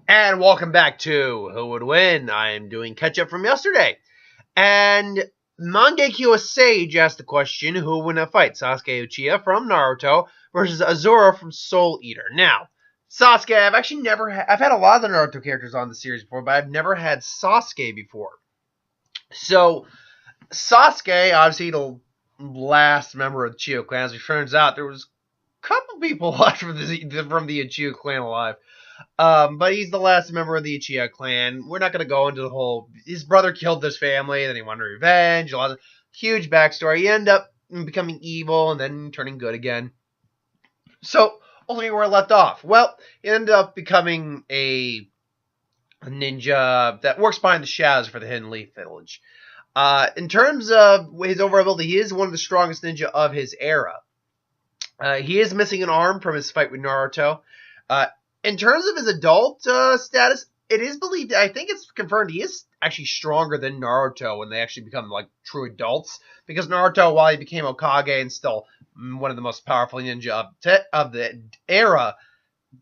And welcome back to Who Would Win? I am doing catch up from yesterday. And Mangekyo Sage asked the question, who would win a fight? Sasuke Uchiha from Naruto versus Asura from Soul Eater. Now, Sasuke, I've actually never I've had a lot of the Naruto characters on the series before, but I've never had Sasuke before. So, Sasuke, obviously the last member of the Uchiha clan, as it turns out, there was a couple people left from the Uchiha clan alive. But he's the last member of the Uchiha clan. We're not going to go into the whole. His brother killed this family, then he wanted revenge. A lot of huge backstory. He ended up becoming evil and then turning good again. So, ultimately, where I left off. Well, he ended up becoming a ninja that works behind the shadows for the Hidden Leaf Village. In terms of his overall ability, he is one of the strongest ninja of his era. He is missing an arm from his fight with Naruto. In terms of his adult status, it is believed, I think it's confirmed, he is actually stronger than Naruto when they actually become like true adults. Because Naruto, while he became Hokage and still one of the most powerful ninja of the era,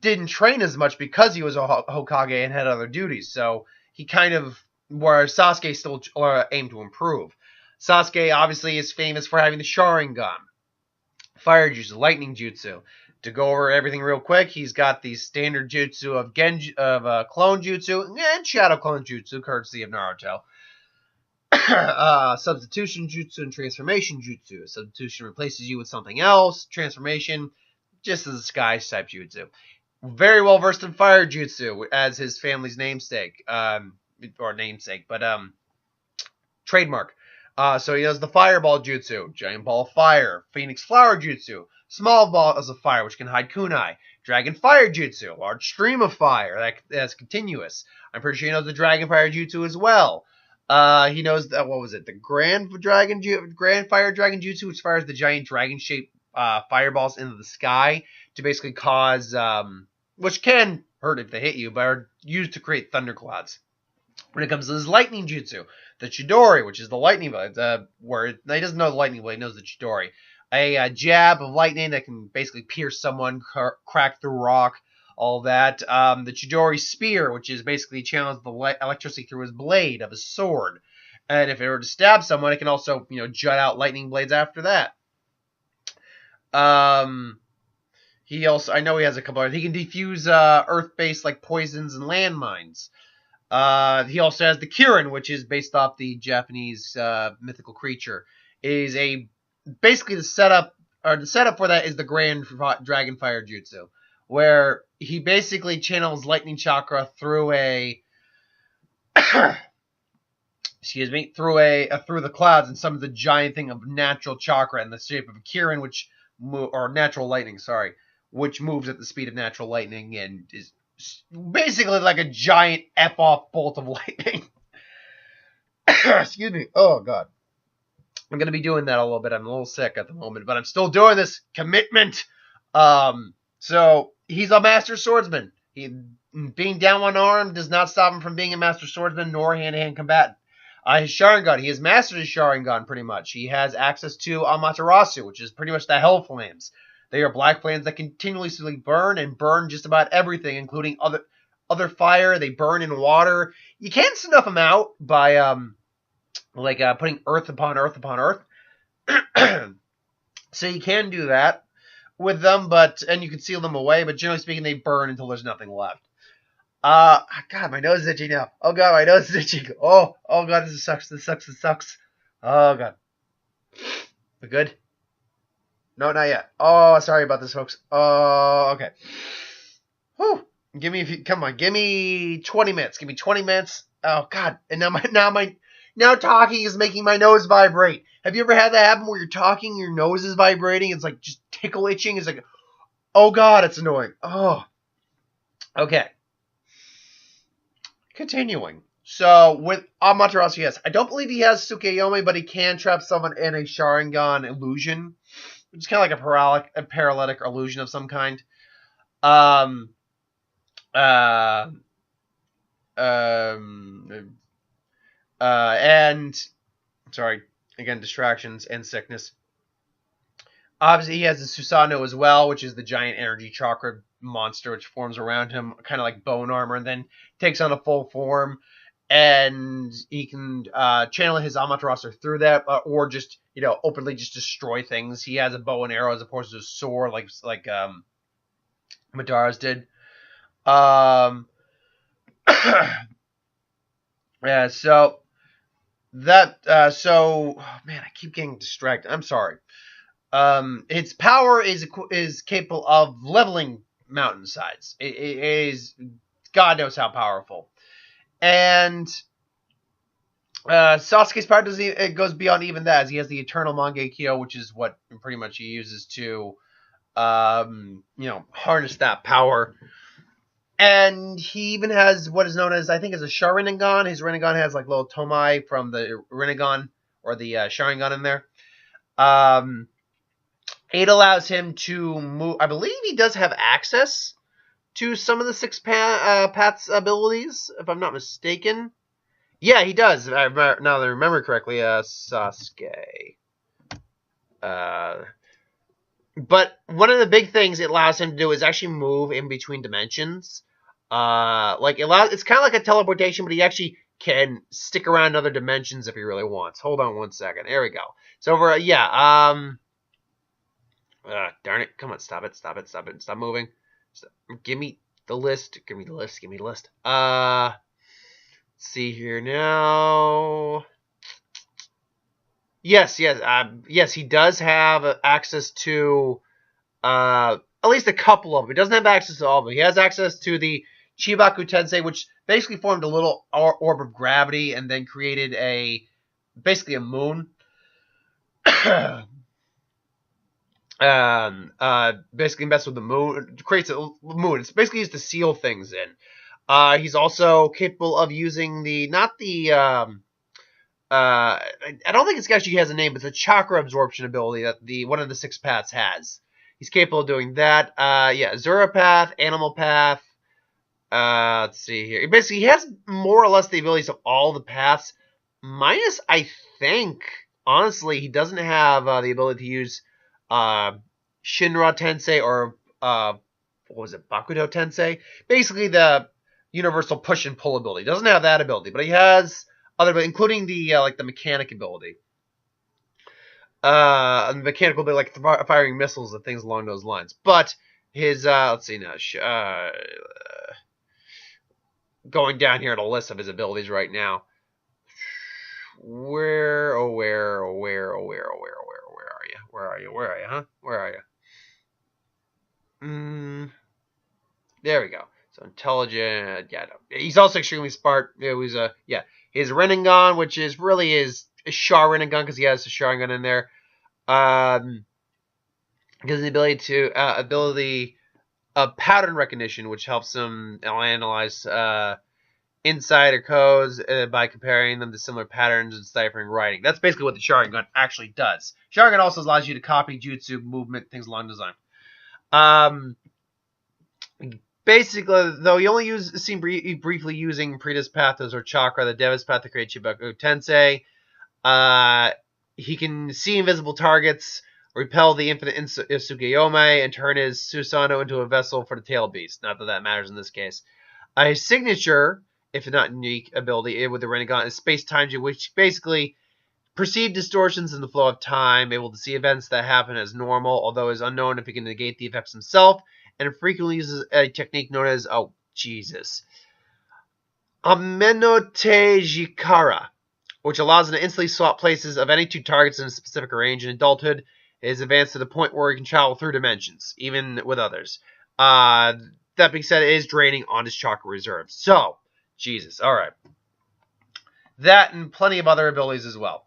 didn't train as much because he was a Hokage and had other duties. So he kind of, whereas Sasuke still aimed to improve. Sasuke obviously is famous for having the Sharingan, Fire Jutsu, Lightning Jutsu. To go over everything real quick, he's got the standard jutsu of Clone Jutsu and Shadow Clone Jutsu, courtesy of Naruto. Substitution Jutsu and Transformation Jutsu. Substitution replaces you with something else. Transformation, just a disguise type jutsu. Very well versed in Fire Jutsu, as his family's namesake. Trademark. So he does the Fireball Jutsu, Giant Ball of Fire, Phoenix Flower Jutsu, Small Balls of Fire, which can hide kunai, Dragon Fire Jutsu, Large Stream of Fire, that's continuous. I'm pretty sure he knows the Dragon Fire Jutsu as well. He knows the Grand Fire Dragon Jutsu, which fires the giant dragon-shaped fireballs into the sky to basically cause, which can hurt if they hit you, but are used to create thunderclouds. When it comes to his lightning jutsu, the Chidori, which is the lightning blade, where he doesn't know the lightning blade, he knows the Chidori. A jab of lightning that can basically pierce someone, crack through rock, all that. The Chidori spear, which is basically channels the electricity through his blade of his sword. And if it were to stab someone, it can also, jut out lightning blades after that. He also, I know he has a couple. He can defuse earth-based like poisons and landmines. He also has the Kirin, which is based off the Japanese mythical creature. Basically the setup for that is the Grand Dragon Fire Jutsu, where he basically channels lightning chakra through through the clouds and summons a giant thing of natural chakra in the shape of a Kirin, or natural lightning, which moves at the speed of natural lightning and is basically like a giant F-off bolt of lightning. Excuse me. Oh, God. I'm going to be doing that a little bit. I'm a little sick at the moment, but I'm still doing this commitment. So, he's a master swordsman. Being down one arm does not stop him from being a master swordsman nor hand-to-hand combatant. His Sharingan, he has mastered his Sharingan pretty much. He has access to Amaterasu, which is pretty much the Hell Flames. They are black flames that continuously burn and burn just about everything, including other fire. They burn in water. You can't snuff them out by putting earth upon earth upon earth. So you can do that with them, and you can seal them away. But generally speaking, they burn until there's nothing left. God, my nose is itchy now. Oh God, my nose is itchy. Oh God, this sucks. This sucks. Oh God. We good? No, not yet. Oh, sorry about this, folks. Oh, okay. Whew. Come on, give me 20 minutes. Give me 20 minutes. Oh God, and now talking is making my nose vibrate. Have you ever had that happen where you're talking, your nose is vibrating? It's like just tickle itching. It's like, oh God, it's annoying. Oh, okay. Continuing. So, with Amaterasu, yes. I don't believe he has Tsukuyomi, but he can trap someone in a Sharingan illusion, which is kind of like a paralytic illusion of some kind. And, sorry, again, distractions and sickness. Obviously, he has the Susanoo as well, which is the giant energy chakra monster which forms around him, kind of like bone armor, and then takes on a full form. And he can channel his Amaterasu through that, or just openly just destroy things. He has a bow and arrow as opposed to a sword, like Madara's did. Yeah, so that man, I keep getting distracted. I'm sorry. Its power is capable of leveling mountainsides. It is, God knows how powerful. And Sasuke's power it goes beyond even that, as he has the Eternal Mangekyo, which is what pretty much he uses to harness that power. And he even has what is known as, I think, as a Sharingan. His Rinnegan has like little Tomai from the Rinnegan or the Sharingan in there. It allows him to move. I believe he does have access to some of the six paths abilities, if I'm not mistaken. Yeah, he does. Now that I remember correctly, Sasuke. But one of the big things it allows him to do is actually move in between dimensions. It's kind of like a teleportation, but he actually can stick around other dimensions if he really wants. Hold on one second. There we go. So darn it. Come on, stop it. Stop moving. Give me the list. Let's see here now. Yes, he does have access to at least a couple of them. He doesn't have access to all of them. He has access to the Chibaku Tensei, which basically formed a little orb of gravity and then created basically a moon. Basically mess with the moon, creates a moon. It's basically used to seal things in. He's also capable of using I don't think it's actually has a name, but it's a chakra absorption ability that one of the six paths has. He's capable of doing that. Asura path, animal path. Let's see here. Basically, he has more or less the abilities of all the paths, minus, I think, honestly, he doesn't have the ability to use Shinra Tensei or Bakudo Tensei. Basically, the universal push and pull ability. He doesn't have that ability, but he has other, including the the mechanic ability. The mechanical ability, like firing missiles and things along those lines. But his let's see now. Going down here at a list of his abilities right now. Where are you? There we go. So intelligent. Yeah, no. He's also extremely smart. It was his Rinnegan, which is really his Sharingan, because he has the Sharingan in there. Because the ability of pattern recognition, which helps him analyze insider codes by comparing them to similar patterns and deciphering writing. That's basically what the Sharingan actually does. Sharingan also allows you to copy jutsu, movement, things along those lines. Basically, though, he only seen briefly using Prita's Pathos or Chakra, the Deva's Path to create Chibaku Tensei. He can see invisible targets, repel the infinite Sugiyome, and turn his Susanoo into a vessel for the tail beast. Not that that matters in this case. His signature, if not unique, ability with the Rinnegan is Space Time, which basically perceive distortions in the flow of time, able to see events that happen as normal, although it is unknown if he can negate the effects himself, and it frequently uses a technique known as, Amenotejikara, which allows him to instantly swap places of any two targets in a specific range. In adulthood, it is advanced to the point where he can travel through dimensions, even with others. That being said, it is draining on his chakra reserves. So, Jesus, alright. That and plenty of other abilities as well.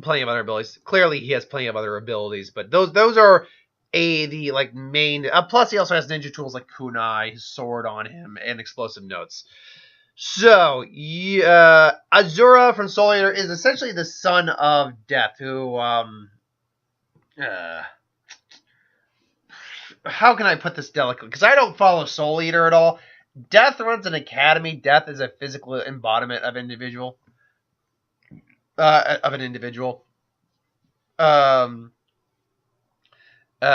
Plenty of other abilities. Clearly, he has plenty of other abilities, but those are the main. Plus, he also has ninja tools like kunai, his sword on him, and explosive notes. So, Asura from Soul Eater is essentially the son of Death, who how can I put this delicately? Because I don't follow Soul Eater at all. Death runs an academy. Death is a physical embodiment of an individual. He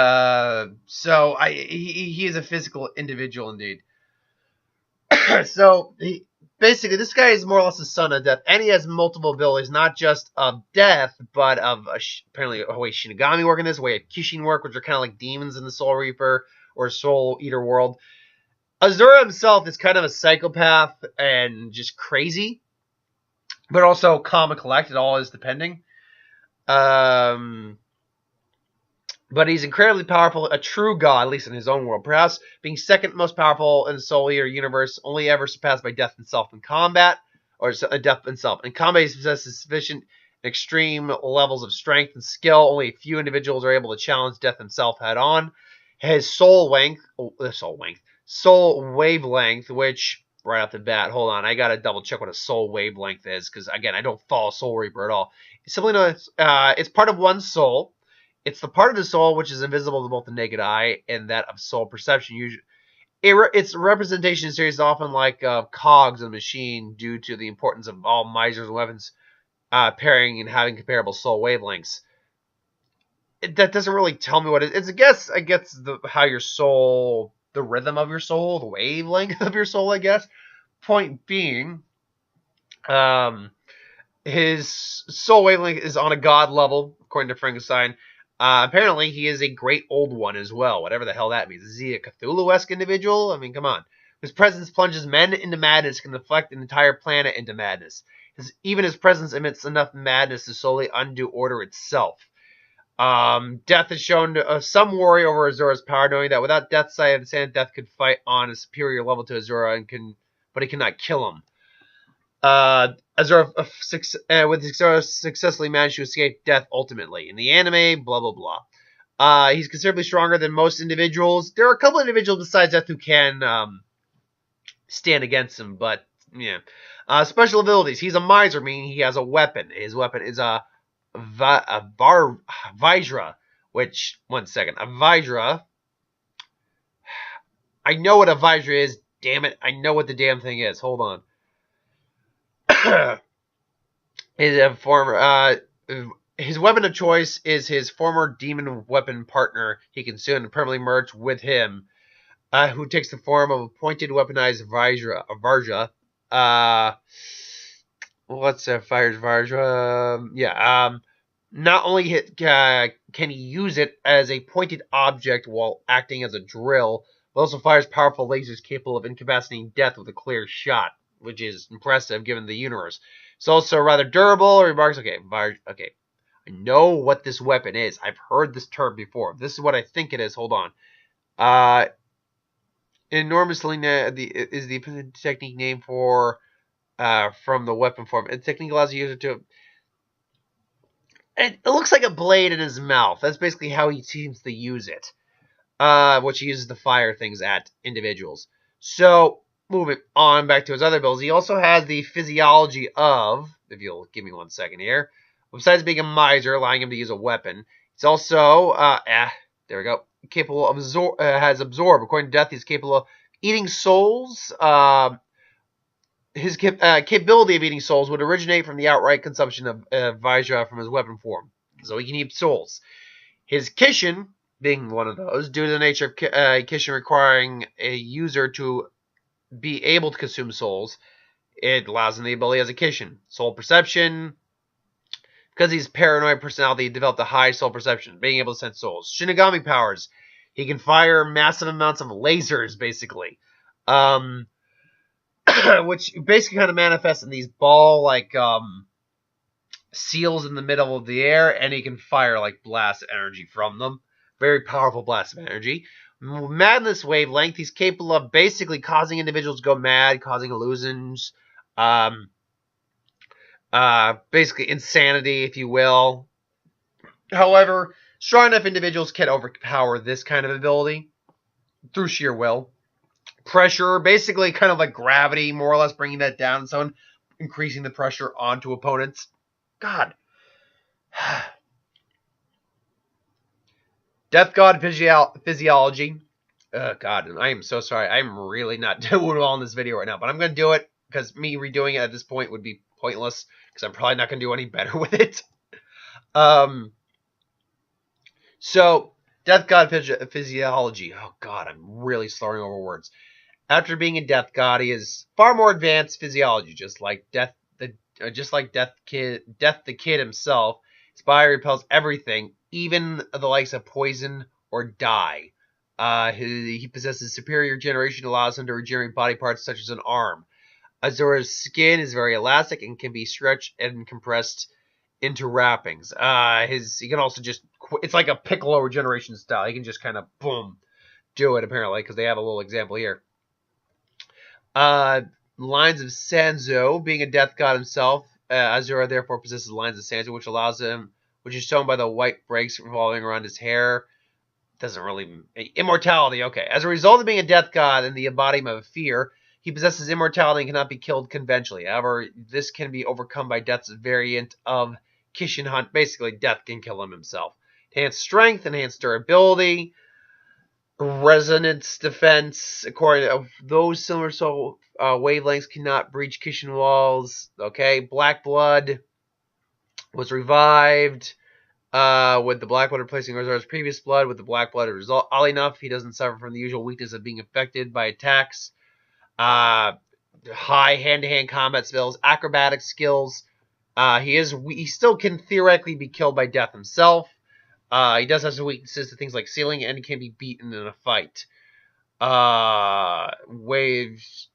is a physical individual indeed. So basically, this guy is more or less the son of death, and he has multiple abilities, not just of death, but of apparently a way Shinigami work in this, a way of Kishin work, which are kind of like demons in the Soul Reaper or Soul Eater world. Asura himself is kind of a psychopath and just crazy, but also calm and collected. All is depending. But he's incredibly powerful, a true god, at least in his own world. Perhaps being second most powerful in the Soul Eater universe, only ever surpassed by Death himself in combat, or Death himself. In combat, he possesses sufficient extreme levels of strength and skill. Only a few individuals are able to challenge Death himself head on. His soul wavelength, which right off the bat, hold on, I gotta double check what a soul wavelength is, because again, I don't follow Soul Reaper at all. It's simply known as, it's part of one's soul. It's the part of the soul which is invisible to both the naked eye and that of soul perception. Usually, its representation in series is often like cogs in a machine due to the importance of all misers and weapons pairing and having comparable soul wavelengths. That doesn't really tell me what it is. I guess how your soul, the rhythm of your soul, the wavelength of your soul, I guess. Point being, his soul wavelength is on a god level, according to Frankenstein. Apparently, he is a great old one as well, whatever the hell that means. Is he a Cthulhu-esque individual? I mean, come on. His presence plunges men into madness, can deflect an entire planet into madness. Even his presence emits enough madness to solely undo order itself. Death has shown some worry over Azura's power, knowing that without Death's side of the sand, Death could fight on a superior level to Azura, but he cannot kill him. Azura successfully managed to escape death ultimately. In the anime, blah, blah, blah. He's considerably stronger than most individuals. There are a couple individuals besides Death who can stand against him, but yeah. Special abilities. He's a miser, meaning he has a weapon. His weapon is a Vajra, which, one second, a Vajra. I know what a Vajra is, damn it. I know what the damn thing is. Hold on. His weapon of choice is his former demon weapon partner. He can soon permanently merge with him, who takes the form of a pointed weaponized Varja. What's a fire's Varja? Not only can he use it as a pointed object while acting as a drill, but also fires powerful lasers capable of incapacitating Death with a clear shot, which is impressive given the universe. It's also rather durable. Remarks, okay. I know what this weapon is. I've heard this term before. This is what I think it is. Hold on. Enormously is the technique name for from the weapon form. The technique allows the user to. It looks like a blade in his mouth. That's basically how he seems to use it. Which he uses to fire things at individuals. So, moving on back to his other abilities, he also has the physiology of, if you'll give me 1 second here, besides being a miser, allowing him to use a weapon, he's also, there we go, capable of has absorb. According to Death, he's capable of eating souls. His capability of eating souls would originate from the outright consumption of Vajra from his weapon form, so he can eat souls. His Kishin, being one of those, due to the nature of Kishin requiring a user to be able to consume souls, it allows him the ability as a Kishin. Soul perception, because he's paranoid personality, he developed a high soul perception, being able to sense souls. Shinigami powers, he can fire massive amounts of lasers, basically. Which basically kind of manifests in these ball-like seals in the middle of the air, and he can fire like blast energy from them. Very powerful blast of energy. Madness wavelength, he's capable of basically causing individuals to go mad, causing illusions, basically insanity, if you will. However, strong enough individuals can overpower this kind of ability through sheer will. Pressure, basically kind of like gravity, more or less bringing that down, so increasing the pressure onto opponents. God. Death God physiology. God, I am so sorry. I'm really not doing well in this video right now, but I'm going to do it because me redoing it at this point would be pointless because I'm probably not going to do any better with it. So, Death God physiology. Oh god, I'm really slurring over words. After being a death god, he has far more advanced physiology, just like Death the Kid himself. His body repels everything, even the likes of poison or dye. He possesses superior regeneration, allows him to regenerate body parts such as an arm. Asura's skin is very elastic and can be stretched and compressed into wrappings. He can also just it's like a Piccolo regeneration style. He can just kind of boom do it apparently because they have a little example here. Uh, Lines of Sanzo, being a death god himself, Asura therefore possesses lines of Sanzo, which is shown by the white breaks revolving around his hair. Doesn't really immortality. Okay, as a result of being a death god and the embodiment of fear, he possesses immortality and cannot be killed conventionally. However, this can be overcome by Death's variant of Kishin Hunt. Basically, Death can kill him himself. Enhanced strength, enhanced durability, resonance defense. According to those similar wavelengths cannot breach Kishin walls. Okay, Black Blood was revived. With the black blood replacing Azura's previous blood, with the black blood result, oddly enough, he doesn't suffer from the usual weakness of being affected by attacks. High hand-to-hand combat skills, acrobatic skills. He still can theoretically be killed by Death himself. He does have some weaknesses to things like sealing, and he can be beaten in a fight. Waves.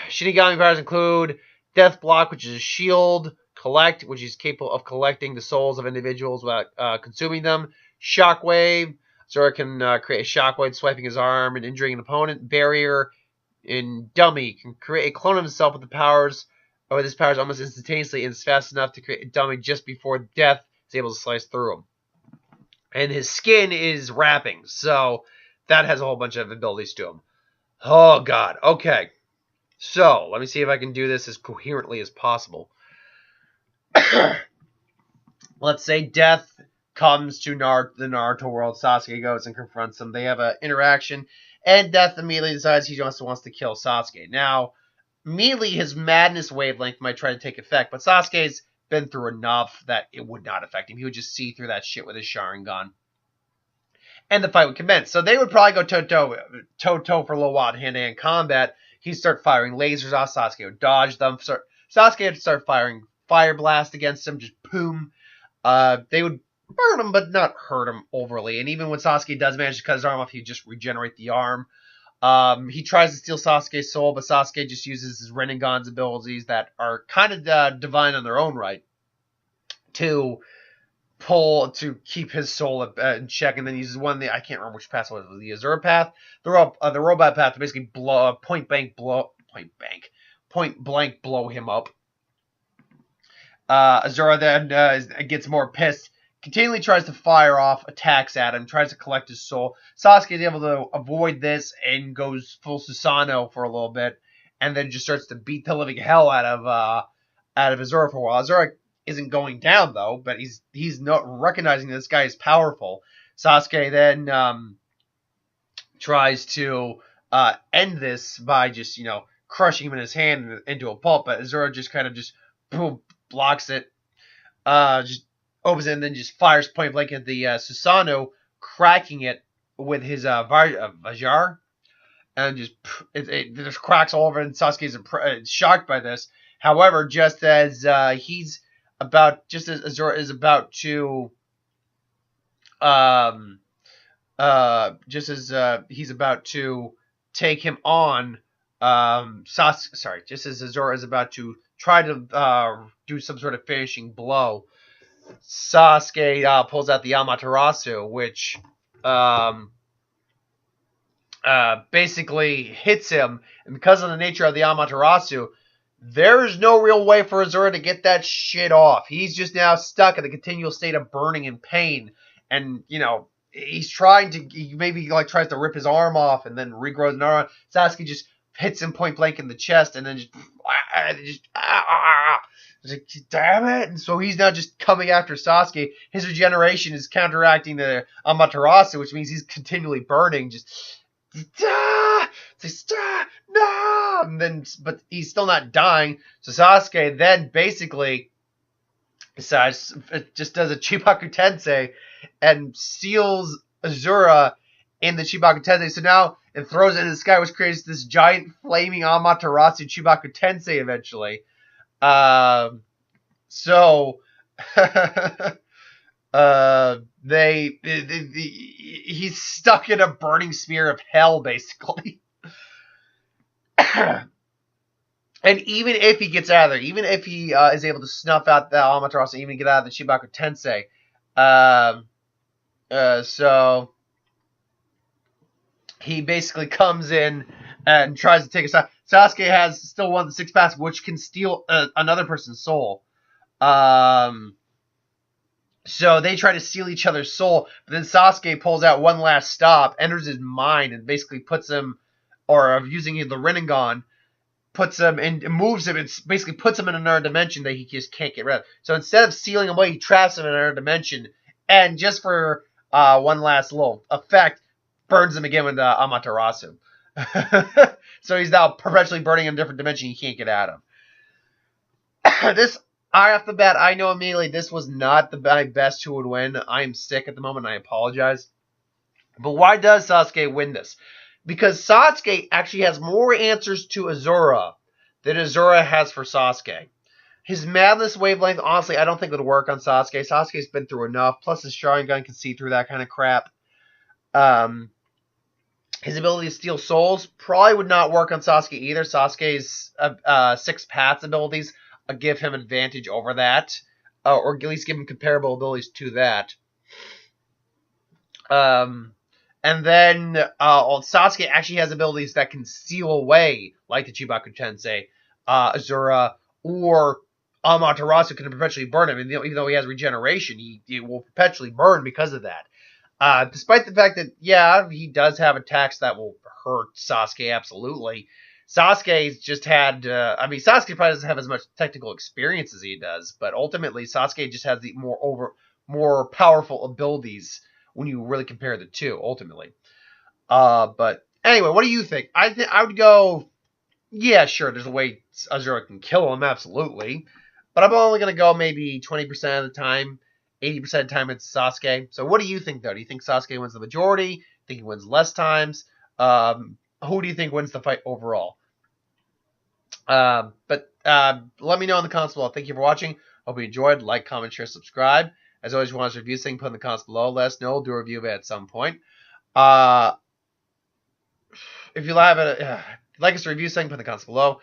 Shinigami powers include Death Block, which is a shield. Collect, which is capable of collecting the souls of individuals without consuming them. Shockwave. Zora can create a shockwave, swiping his arm and injuring an opponent. Barrier. In Dummy, can create a clone of himself with his powers almost instantaneously, and is fast enough to create a dummy just before Death is able to slice through him. And his skin is wrapping, so that has a whole bunch of abilities to him. Oh god, okay. So, let me see if I can do this as coherently as possible. Let's say Death comes to the Naruto world. Sasuke goes and confronts him. They have an interaction, and Death immediately decides he just wants to kill Sasuke. Now, immediately his madness wavelength might try to take effect, but Sasuke's been through enough that it would not affect him. He would just see through that shit with his Sharingan. And the fight would commence. So they would probably go toe-to-toe for a little while in hand-to-hand combat. He'd start firing lasers off. Sasuke would dodge them. Sasuke would start firing fire blast against him. Just boom. They would burn him, but not hurt him overly. And even when Sasuke does manage to cut his arm off, he'd just regenerate the arm. He tries to steal Sasuke's soul, but Sasuke just uses his Rinnegan's abilities that are kind of divine in their own right to keep his soul in check, and then uses I can't remember which path it was the Azura path, the robot path to basically point blank blow him up. Azura then gets more pissed, continually tries to fire off attacks at him, tries to collect his soul. Sasuke is able to avoid this and goes full Susanoo for a little bit, and then just starts to beat the living hell out of Azura for a while. Azura isn't going down though, but he's not recognizing this guy is powerful. Sasuke then tries to end this by just crushing him in his hand into a pulp, but Azura just kind of boom, blocks it, just opens it, and then just fires point blank at the Susanoo, cracking it with his Vajjar, and it just cracks all over, and Sasuke is shocked by this. However, just as Azura is about to he's about to take him on, just as Azura is about to try to do some sort of finishing blow, Sasuke pulls out the Amaterasu, which basically hits him, and because of the nature of the Amaterasu, there's no real way for Azura to get that shit off. He's just now stuck in a continual state of burning and pain. And, he's trying to, he maybe tries to rip his arm off and then regrows an arm. Sasuke just hits him point blank in the chest and then just like, damn it. And so he's now just coming after Sasuke. His regeneration is counteracting the Amaterasu, which means he's continually burning, no! But he's still not dying. So Sasuke then basically decides, just does a Chibaku Tensei and seals Asura in the Chibaku Tensei. So now it throws it into the sky, which creates this giant flaming Amaterasu Chibaku Tensei eventually. So he's stuck in a burning sphere of hell, basically. And even if he gets out of there, even if he is able to snuff out the Amaterasu, even get out of the Chibaku Tensei, so he basically comes in and tries to take a side. Sasuke has still one of the 6 paths, which can steal another person's soul. So they try to steal each other's soul, but then Sasuke pulls out one last stop, enters his mind, and basically puts him, or using the Rinnegan, puts him and moves him. It basically puts him in another dimension that he just can't get rid of. So instead of sealing him away, he traps him in another dimension, and just for one last little effect, burns him again with Amaterasu. So he's now perpetually burning in a different dimension he can't get out of. This, right off the bat, I know immediately this was not my best who would win. I am sick at the moment, and I apologize. But why does Sasuke win this? Because Sasuke actually has more answers to Asura than Asura has for Sasuke. His madness wavelength, honestly, I don't think would work on Sasuke. Sasuke's been through enough. Plus, his Sharingan can see through that kind of crap. His ability to steal souls probably would not work on Sasuke either. Sasuke's 6 paths abilities give him advantage over that. Or at least give him comparable abilities to that. And then Sasuke actually has abilities that can steal away, like the Chibaku Tensei, Asura, or Amaterasu can perpetually burn him. And even though he has regeneration, he will perpetually burn because of that. Despite the fact that, yeah, he does have attacks that will hurt Sasuke, absolutely. Sasuke's just had, Sasuke probably doesn't have as much technical experience as he does, but ultimately Sasuke just has the more powerful abilities when you really compare the two, ultimately. But anyway, what do you think? I would go, yeah, sure, there's a way Asura can kill him, absolutely. But I'm only going to go maybe 20% of the time. 80% of the time it's Sasuke. So what do you think, though? Do you think Sasuke wins the majority? Think he wins less times? Who do you think wins the fight overall? But let me know in the comments below. Thank you for watching. Hope you enjoyed. Like, comment, share, subscribe. As always, if you want us to review something, put in the comments below. Let us know. We'll do a review of it at some point. If you like us to review something, put in the comments below.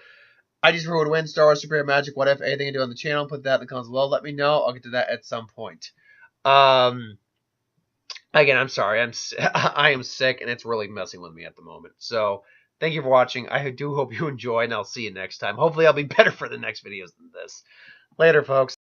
I just who would win, Star Wars, Superhero Magic, what if, anything to do on the channel, put that in the comments below. Let me know. I'll get to that at some point. Again, I'm sorry. I am sick, and it's really messing with me at the moment. So, thank you for watching. I do hope you enjoy, and I'll see you next time. Hopefully, I'll be better for the next videos than this. Later, folks.